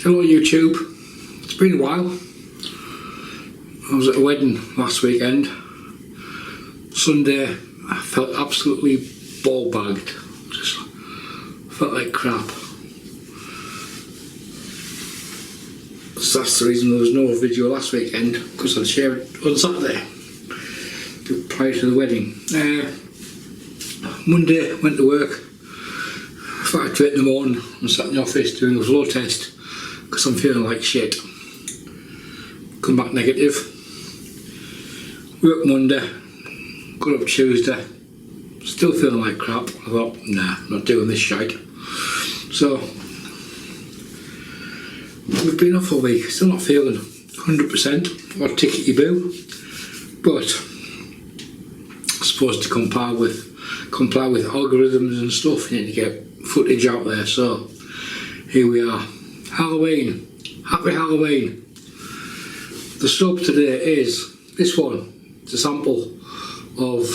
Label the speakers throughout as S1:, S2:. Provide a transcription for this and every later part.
S1: Hello YouTube, it's been a while. I was at a wedding last weekend. Sunday I felt absolutely ball bagged, just felt like crap. So that's the reason there was no video last weekend, because I'd shared it on Saturday prior to the wedding. Monday went to work, 5 to 8 in the morning, and sat in the office doing a flow test because I'm feeling like shit. Come back negative. Work Monday, got up Tuesday, still feeling like crap. I thought, nah, I'm not doing this shite. So we've been off a week, still not feeling 100% or tickety boo, but supposed to comply with algorithms and stuff. You need to get footage out there, so here we are. Halloween, happy Halloween. The soap today is this one. It's a sample of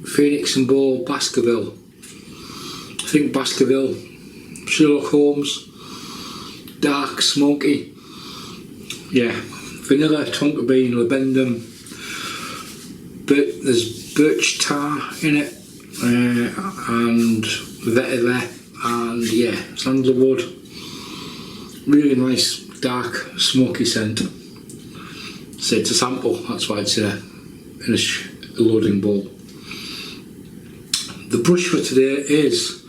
S1: Phoenix and Beau Baskerville. I think Baskerville, Sherlock Holmes, dark, smoky. Yeah, vanilla, Tonka Bean, Labdanum. There's Birch tar in it, and Vetiver, and yeah, Cedarwood. Really nice, dark, smoky scent. So it's a sample, that's why it's in a loading bowl. The brush for today is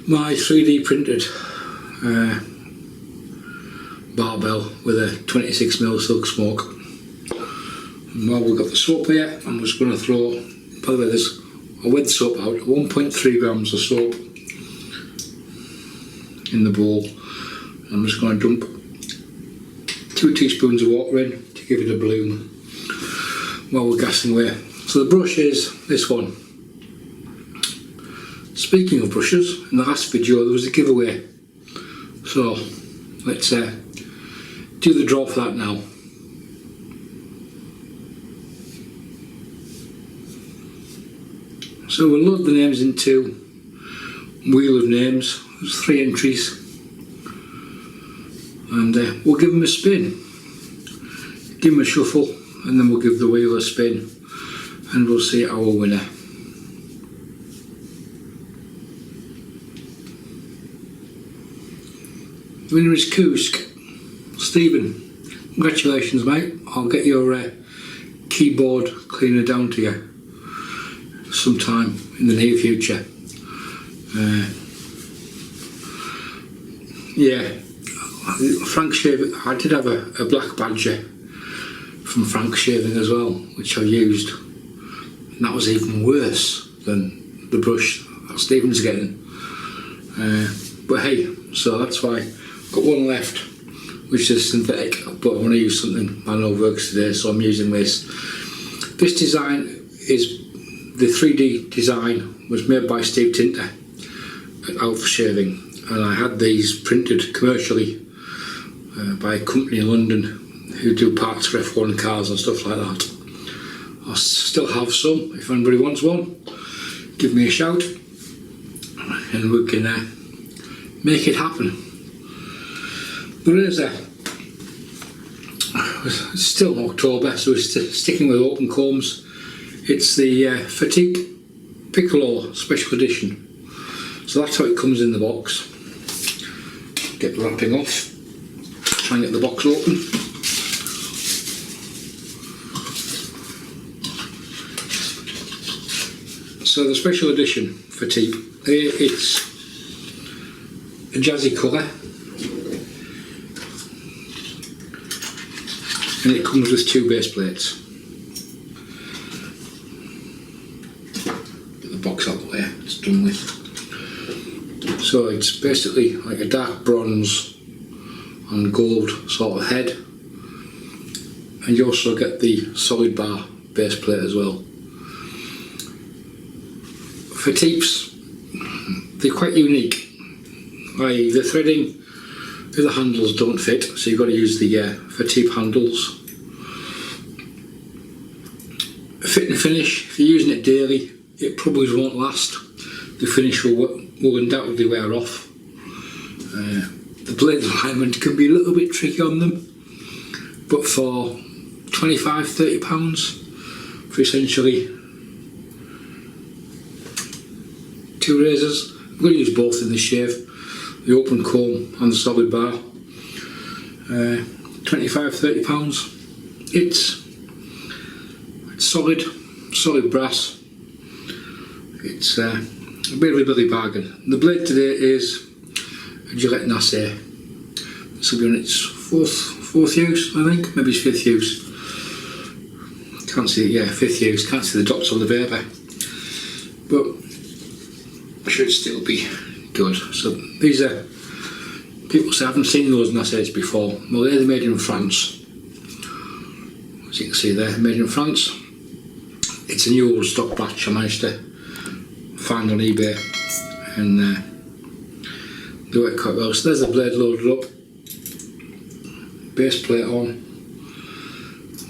S1: my 3D printed Barbell with a 26mm Silksmoke. And while we've got the soap here, I'm just going to throw, by the way, I weighed the soap out, 1.3 grams of soap in the bowl. I'm just going to dump 2 teaspoons of water in to give it a bloom while we're gassing away. So the brush is this one. Speaking of brushes, in the last video there was a giveaway, so let's do the draw for that now. So we'll load the names into Wheel of Names. There's 3 entries. And we'll give them a spin, give them a shuffle, and then we'll give the wheel a spin and we'll see our winner. The winner is Kusk. Stephen, congratulations mate. I'll get your keyboard cleaner down to you sometime in the near future. Yeah. Frank Shaving, I did have a black badger from Frank Shaving as well, which I used, and that was even worse than the brush that Stephen's getting. But hey, so that's why I've got one left, which is synthetic, but I want to use something I know works today, so I'm using this. This design is, the 3D design was made by Steve Tinter at Alpha Shaving, and I had these printed commercially by a company in London who do parts for F1 cars and stuff like that. I still have some. If anybody wants one, give me a shout and we can make it happen. There is it's still October, so we're sticking with open combs. It's the Fatip Piccolo special edition. So that's how it comes in the box. Get the wrapping off. Try and get the box open. So the special edition for Fatip, it's a jazzy colour, and it comes with 2 base plates. Get the box out of the way, it's done with. So it's basically like a dark bronze and gold sort of head, and you also get the solid bar base plate as well. Fatips, they're quite unique. The threading, the handles don't fit, so you've got to use the Fatip handles. Fit and finish, if you're using it daily, it probably won't last. The finish will undoubtedly wear off. the blade alignment can be a little bit tricky on them, but for £25–30 for essentially 2 razors, I'm going to use both in this shave, the open comb and the solid bar. £25–30. It's solid brass. It's a bit of a bloody bargain. The blade today is a Gillette Nacet. This will be on its fourth use, I think, maybe it's 5th use. Can't see it, yeah, 5th use. Can't see the dots on the paper, but should still be good. So these are, people say I haven't seen those Nacets before. Well, they're made in France. As you can see there, made in France. It's a new old stock batch I managed to find on eBay, and they work quite well. So there's the blade loaded up, base plate on,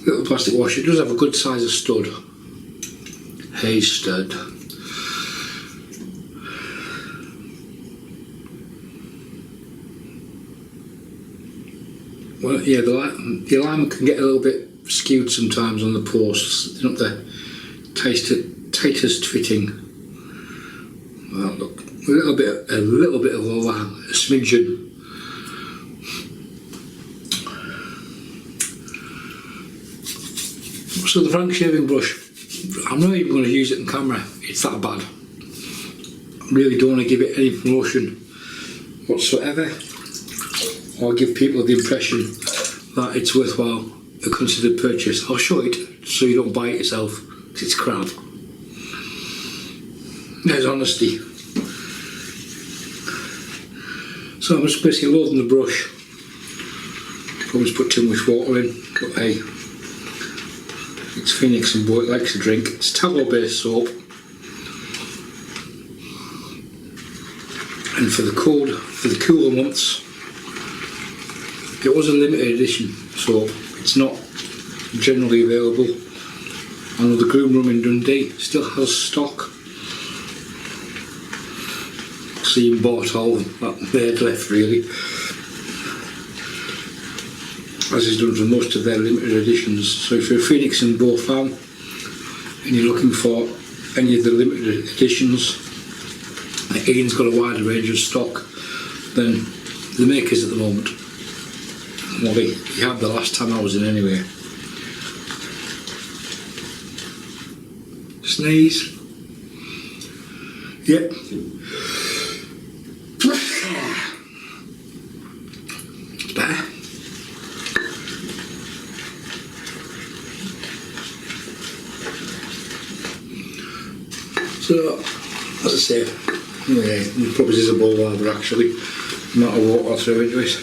S1: little plastic washer. It does have a good size of stud, Hayes stud. Well, yeah, the alignment can get a little bit skewed sometimes on the posts. They're not the tightest fitting. Well, look, a little bit of a smidgen. So the Frank shaving brush, I'm not even going to use it on camera. It's that bad. I really don't want to give it any promotion whatsoever, or give people the impression that it's worthwhile, a considered purchase. I'll show it so you don't buy it yourself, because it's crap. There's honesty. So I'm just basically loading the brush. Probably put too much water in, but hey, it's Phoenix and Beau, it likes to drink. It's tallow based soap. And for the cooler months, it was a limited edition soap. It's not generally available. I know the Groom Room in Dundee still has stock. So you bought all that they had left, really, as is done for most of their limited editions. So if you're a Phoenix and Beau fan and you're looking for any of the limited editions, Ian's got a wider range of stock than the makers at the moment. Well, he had the last time I was in anyway. Sneeze. Yep. Better. So, as I say, yeah, it probably is a ball lather actually, not a water through into it.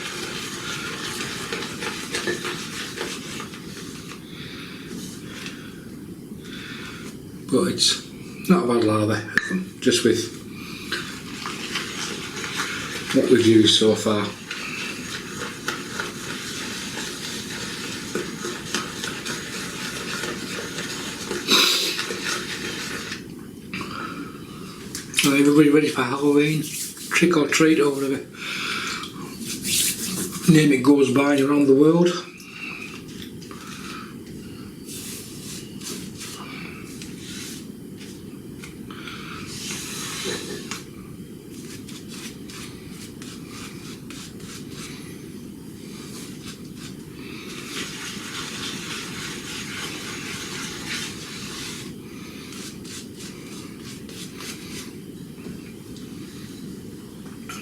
S1: But it's not a bad lather, just with what we've used so far. Are everybody ready for Halloween? Trick or treat or whatever name it goes by around the world.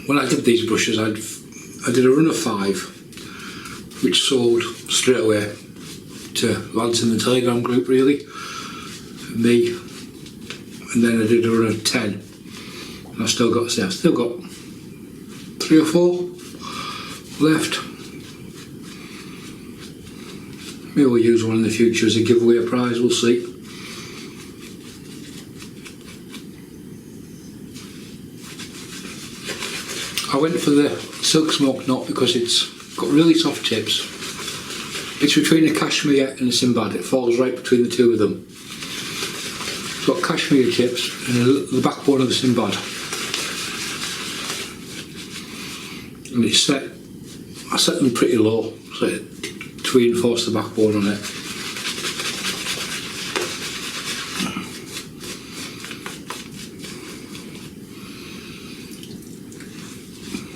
S1: When I did these brushes, I did a run of 5, which sold straight away to lads in the Telegram group, really, me, and then I did a run of 10, and I've still got 3 or 4 left. Maybe we'll use one in the future as a giveaway prize, we'll see. I went for the Silksmoke knot because it's got really soft tips. It's between a cashmere and a Sinbad. It falls right between the two of them. It's got cashmere tips and the backbone of the Sinbad. And it's set I set them pretty low so to reinforce the backbone on it.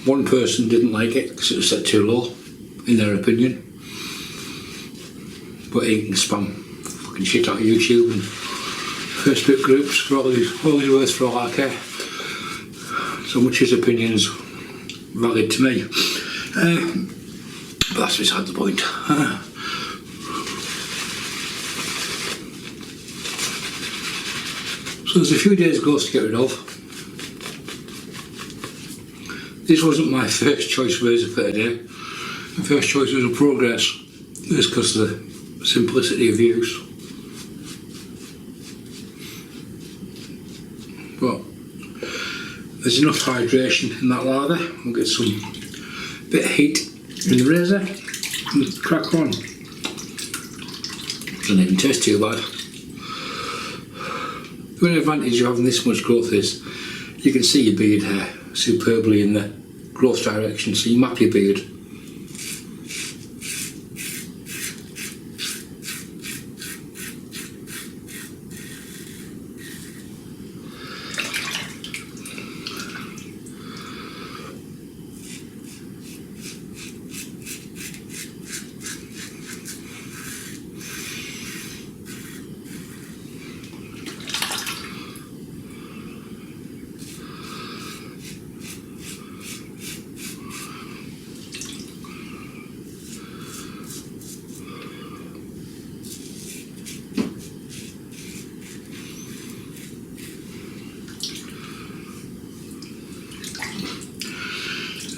S1: One person didn't like it because it was set too low, in their opinion. But he can spam fucking shit out of YouTube and Facebook groups for all he's worth for all I care. So much his opinion's valid to me. But that's beside the point. So there's a few days gloves to get rid of. This wasn't my first choice razor for today. My first choice was a Progress, just because of the simplicity of use. But there's enough hydration in that lather. We'll get some bit of heat in the razor and crack on. Doesn't even taste too bad. The only advantage of having this much growth is you can see your beard hair superbly in the growth direction, so you map your beard.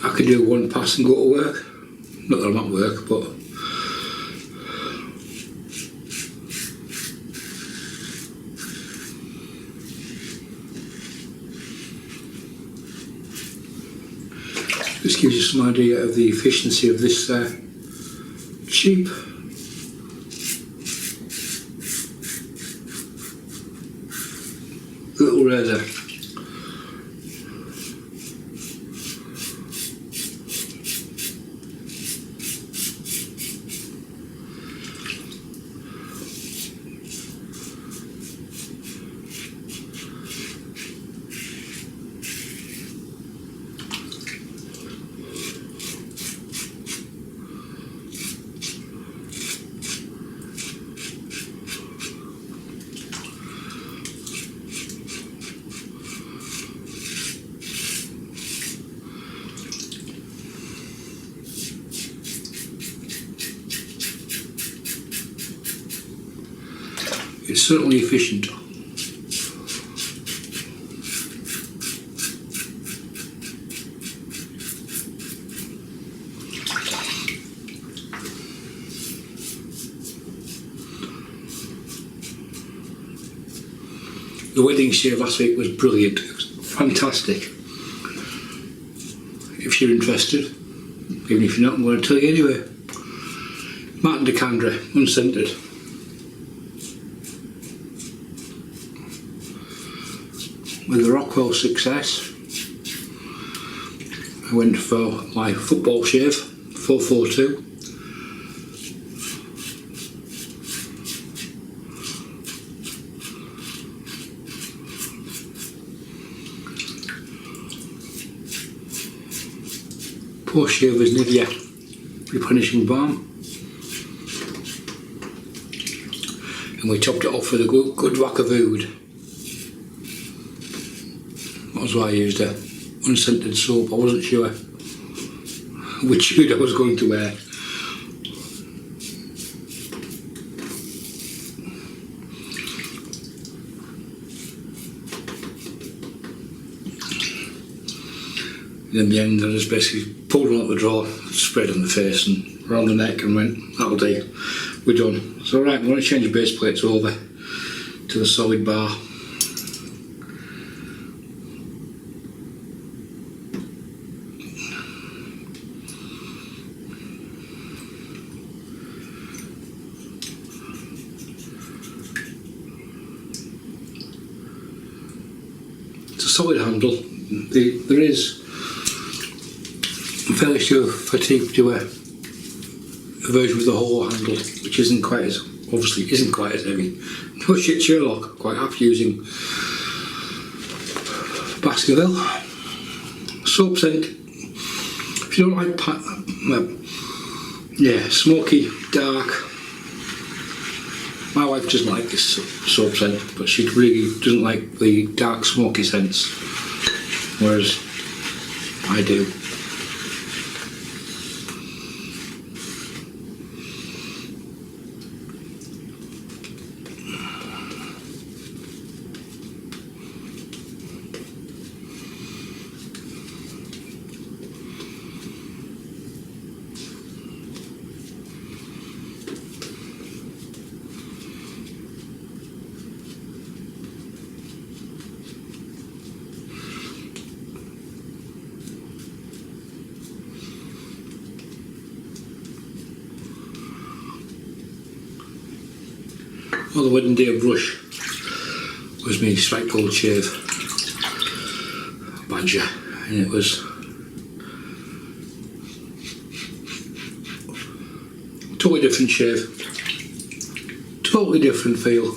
S1: I could do one pass and go to work. Not that I'm at work, but this gives you some idea of the efficiency of this cheap little razor. It's certainly efficient. The wedding shave last week was brilliant. It was fantastic. If you're interested, even if you're not, I'm going to tell you anyway. Martin de Candre, unscented. With the Rockwell success, I went for my football shave, 442. Post shave was Nivea replenishing balm, and we topped it off with a good whack of oud. That was why I used a unscented soap. I wasn't sure which oud I was going to wear. And in the end I just basically pulled one out the drawer, sprayed on the face and around the neck and went, that'll do, we're done. So right, I'm going to change the base plates over to the solid bar. It's a solid handle. There is fairly sure Fatip do a version with the whole handle, which isn't quite as heavy. No shit, Sherlock. Quite happy using Baskerville. Soap scent. If you don't like smoky, dark. My wife doesn't like this soap scent, but she really doesn't like the dark smoky scents, whereas I do. Well, the wedding day brush was my strike gold shave badger, and it was totally different shave, totally different feel.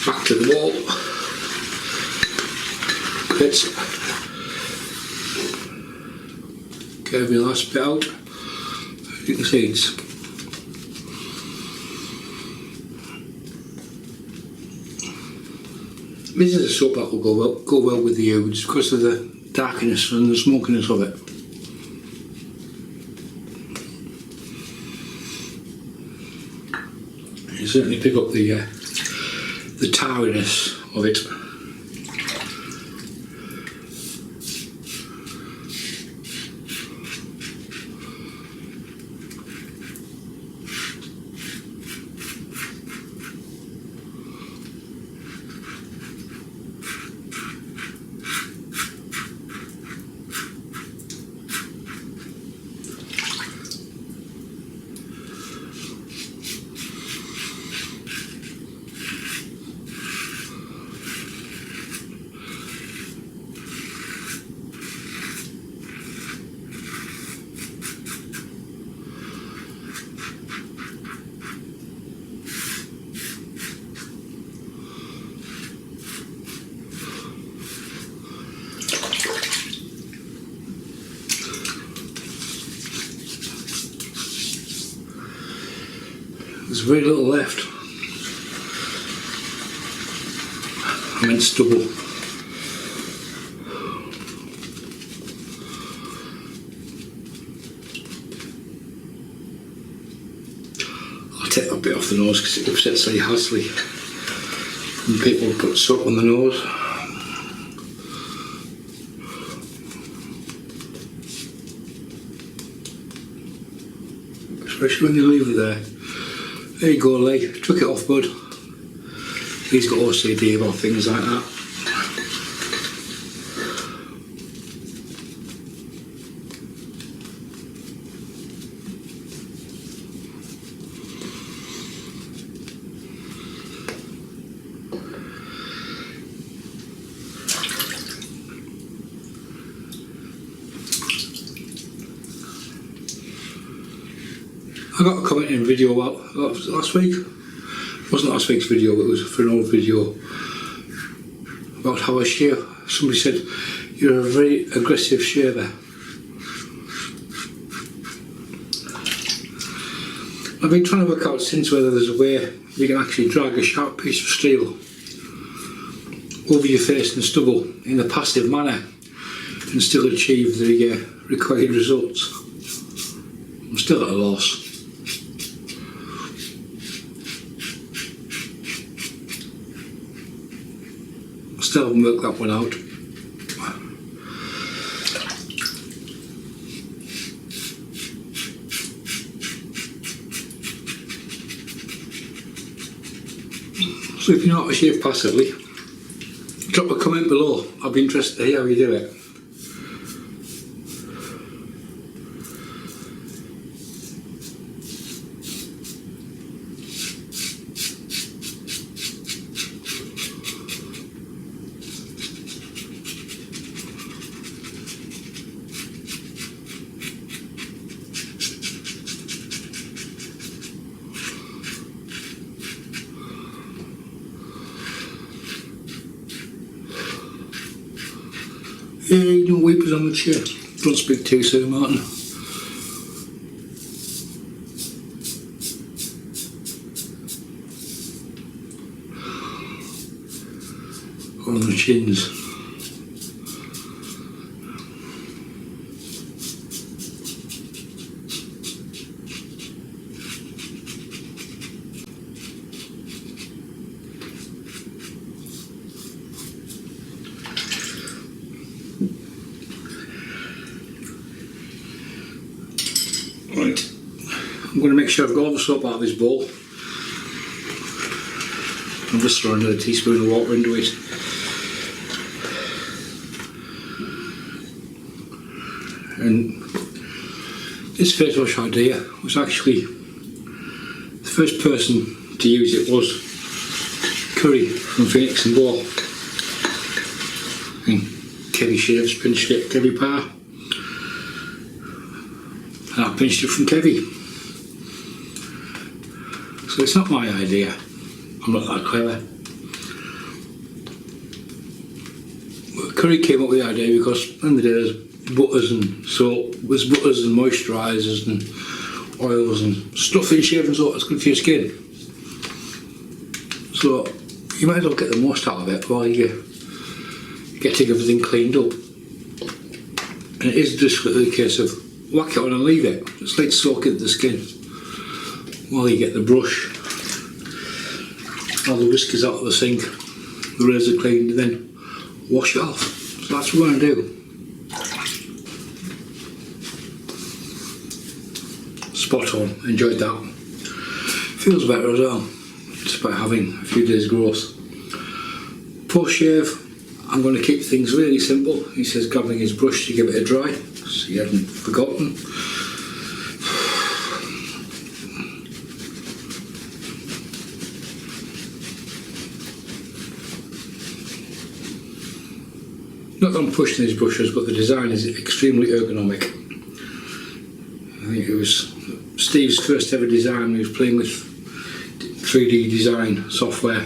S1: Back to the wall. Let's curve my last bit out. You can see it's this is a soap that will go well with the ouds because of the darkness and the smokiness of it. You certainly pick up the tarriness of it. There's very little left. I meant stubble. I'll take that bit off the nose because it upsets Lee Hasley when people put soap on the nose. Especially when you leave it there. There you go, Lee. Took it off, bud. He's got OCD about things like that. I got a comment in a video about last week. It wasn't last week's video, it was for an old video about how I shave. Somebody said, "You're a very aggressive shaver." I've been trying to work out since whether there's a way you can actually drag a sharp piece of steel over your face and stubble in a passive manner and still achieve the required results. I'm still at a loss. I still haven't worked that one out. So if you know how to shave passively, drop a comment below. I'll be interested to hear how you do it. Yeah, no weepers on the chair. Don't speak too soon, Martin. On the chins. Right, I'm going to make sure I've got all the soap out of this bowl. I'm just throwing another teaspoon of water into it. And this face wash idea was actually, the first person to use it was Curry from Phoenix and Beau. And Kevy shaves, pinched it, Kevy Par. And I pinched it from Kevy. So it's not my idea. I'm not that clever. But Curry came up with the idea because in the day there's butters and soap, there's butters and moisturisers and oils and stuff in shaving soap that's good for your skin. So you might as well get the most out of it while you're getting everything cleaned up. And it is just a case of whack it on and leave it. Just let it soak into the skin while you get the brush, all the whiskers out of the sink, the razor cleaned, and then wash it off. So that's what we're going to do. Spot on, enjoyed that. Feels better as well, despite having a few days growth. Post shave, I'm going to keep things really simple. He says grabbing his brush to give it a dry, so you haven't forgotten. Not that I'm pushing these brushes, but the design is extremely ergonomic. I think it was Steve's first ever design when he was playing with 3D design software.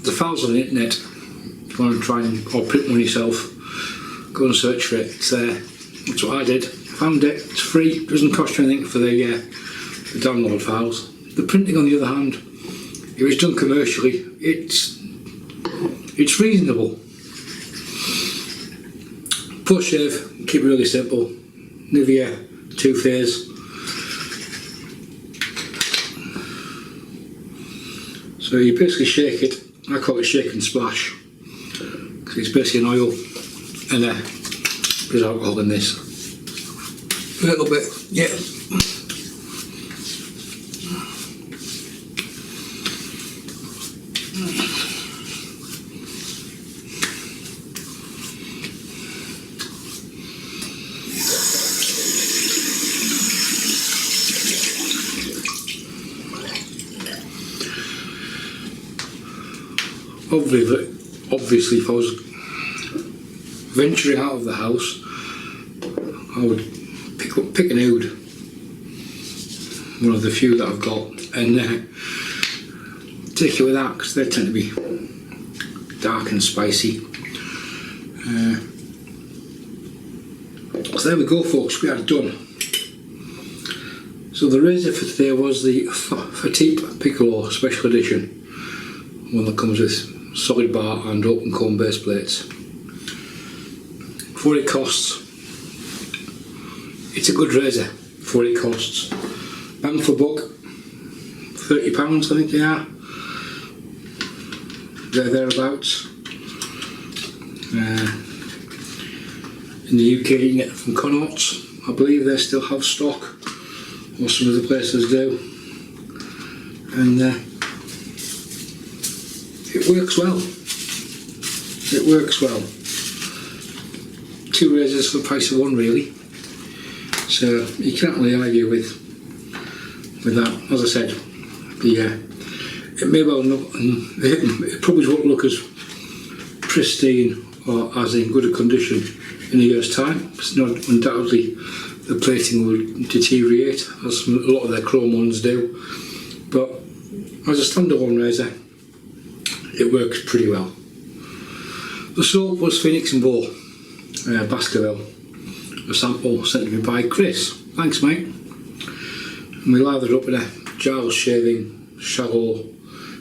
S1: The files on the internet, if you want to try and or print one yourself, go and search for it, it's there. That's what I did. Found it, it's free, doesn't cost you anything for the download files. The printing on the other hand, it was done commercially, it's reasonable. Post shave, keep it really simple. Nivea, 2-phase. So you basically shake it, I call it shake and splash, because it's basically an oil and there's alcohol in this. A little bit, yeah. Obviously, if I was venturing out of the house, I would pick an oud one of the few that I've got, and take it with that because they tend to be dark and spicy. So there we go, folks, we are done. So the razor for today was the Fatip Piccolo Special Edition, one that comes with solid bar and open comb base plates. For what it costs, it's a good razor for what it costs. Bang for buck, £30 I think they are. They're thereabouts. In the UK you can get them from Connaughts. I believe they still have stock, or some of the places do. And it works well. It works well. 2 razors for the price of 1 really. So you can't really argue with that. As I said, it may well not, it probably won't look as pristine or as in good a condition in a year's time. It's not undoubtedly the plating will deteriorate as a lot of their chrome ones do, but as a standalone razor it works pretty well. The soap was Phoenix and Beau Baskerville, a sample sent to me by Chris. Thanks mate. And we lathered up in a Giles shaving shallow,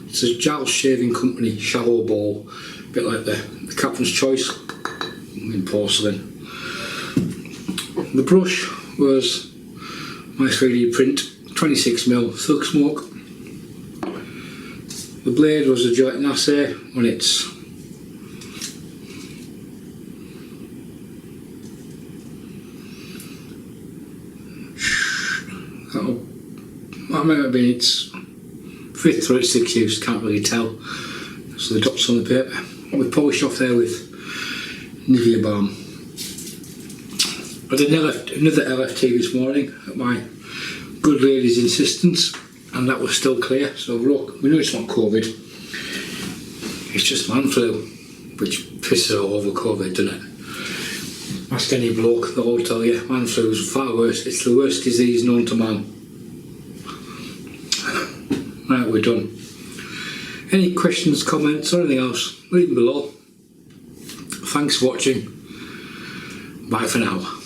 S1: it's a Giles shaving company shallow bowl, a bit like the Captain's Choice in porcelain. The brush was my 3D print 26mm Silksmoke. The blade was a Gillette Nacet on its that might have been its 5th or its 6th use, can't really tell. So the dots on the paper. We polished off there with Nivea balm. I did another LFT this morning at my good lady's insistence, and that was still clear. So look, we know it's not COVID, it's just man flu, which pisses all over COVID, doesn't it? Ask any bloke, they'll all tell you man flu is far worse. It's the worst disease known to man. Right, we're done. Any questions, comments or anything else, leave them below. Thanks for watching. Bye for now.